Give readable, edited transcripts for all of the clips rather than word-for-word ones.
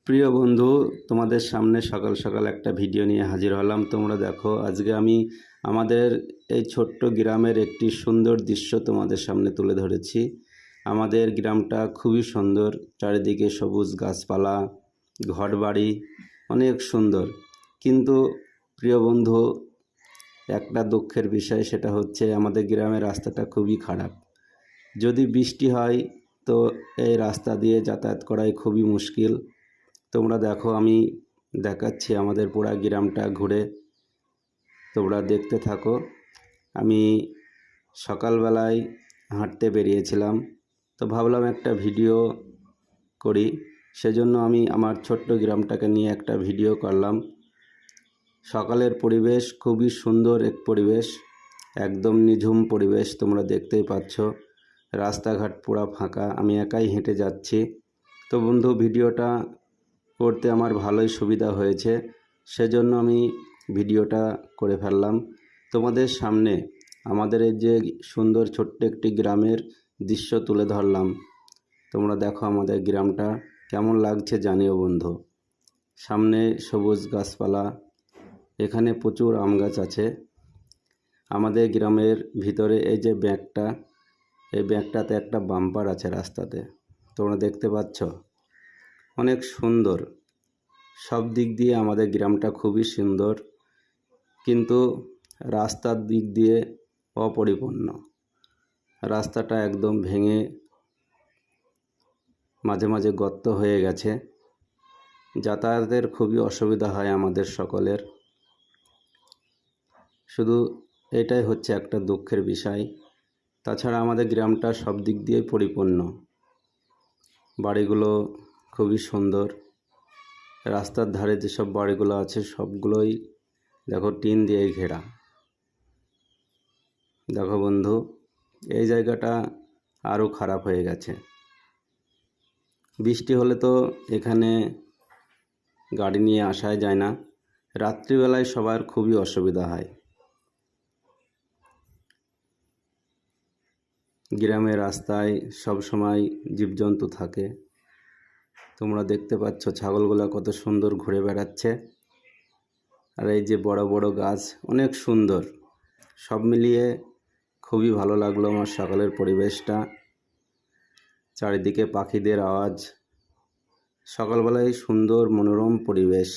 প্রিয় বন্ধু, তোমাদের সামনে সকাল সকাল একটা ভিডিও নিয়ে হাজির হলাম। তোমরা দেখো, আজকে আমি আমাদের এই ছোট্ট গ্রামের একটি সুন্দর দৃশ্য তোমাদের সামনে তুলে ধরেছি। আমাদের গ্রামটা খুবই সুন্দর, চারিদিকে সবুজ গাছপালা, ঘরবাড়ি অনেক সুন্দর। কিন্তু প্রিয় বন্ধু, একটা দুঃখের বিষয়, সেটা হচ্ছে আমাদের গ্রামের রাস্তাটা খুবই খারাপ। যদি বৃষ্টি হয় তো এই রাস্তা দিয়ে যাতায়াত করাই খুবই মুশকিল। তোমরা দেখো, আমি দেখাচ্ছি আমাদের পুরা গ্রামটা ঘুরে, তোমরা দেখতে থাকো। আমি সকালবেলায় হাঁটতে বেরিয়েছিলাম, তো ভাবলাম একটা ভিডিও করি। সেজন্য আমি আমার ছোট্ট গ্রামটাকে নিয়ে একটা ভিডিও করলাম। সকালের পরিবেশ খুবই সুন্দর, এক পরিবেশ, একদম নিঝুম পরিবেশ। তোমরা দেখতেই পাচ্ছ রাস্তাঘাট পুরা ফাঁকা, আমি একাই হেঁটে যাচ্ছি। তো বন্ধু, ভিডিওটা করতে আমার ভালোই সুবিধা হয়েছে, সেজন্য আমি ভিডিওটা করে ফেললাম তোমাদের সামনে। আমাদের এই যে সুন্দর ছোট্ট একটি গ্রামের দৃশ্য তুলে ধরলাম। তোমরা দেখো আমাদের গ্রামটা কেমন লাগছে জানিও বন্ধু। সামনে সবুজ গাছপালা, এখানে প্রচুর আম গাছ আছে। আমাদের গ্রামের ভিতরে এই যে ব্যাগটা, এই ব্যাগটাতে একটা বাম্পার আছে রাস্তাতে, তোমরা দেখতে পাচ্ছ। অনেক সুন্দর, সব দিক দিয়ে আমাদের গ্রামটা খুবই সুন্দর, কিন্তু রাস্তার দিক দিয়ে অপরিপূর্ণ। রাস্তাটা একদম ভেঙে মাঝে মাঝে গর্ত হয়ে গেছে, যাতায়াতের খুবই অসুবিধা হয় আমাদের সকলের। শুধু এটাই হচ্ছে একটা দুঃখের বিষয়। তাছাড়া আমাদের গ্রামটা সব দিক দিয়ে পরিপূর্ণ, বাড়িগুলো খুবই সুন্দর। রাস্তার ধারে যেসব বাড়িগুলো আছে সবগুলোই দেখো টিন দিয়ে ঘেরা। দেখো বন্ধু, এই জায়গাটা আরও খারাপ হয়ে গেছে। বৃষ্টি হলে তো এখানে গাড়ি নিয়ে আসাই যায় না, রাত্রিবেলায় সবার খুবই অসুবিধা হয়। গ্রামের রাস্তায় সব সময় জীবজন্তু থাকে, তোমরা দেখতে পাচ্ছ ছাগলগুলো কত সুন্দর ঘুরে বেড়াচ্ছে। আর এই যে বড় বড় গাছ, অনেক সুন্দর। সব মিলিয়ে খুবই ভালো লাগলো আমার সকালের পরিবেশটা। চারিদিকে পাখিদের আওয়াজ, সকালবেলায় সুন্দর মনোরম পরিবেশ।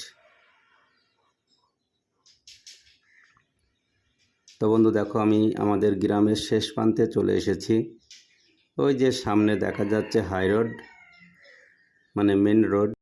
তো বন্ধু দেখো, আমি আমাদের গ্রামের শেষ প্রান্তে চলে এসেছি। ওই যে সামনে দেখা যাচ্ছে হাই রোড, মানে মেন রোড।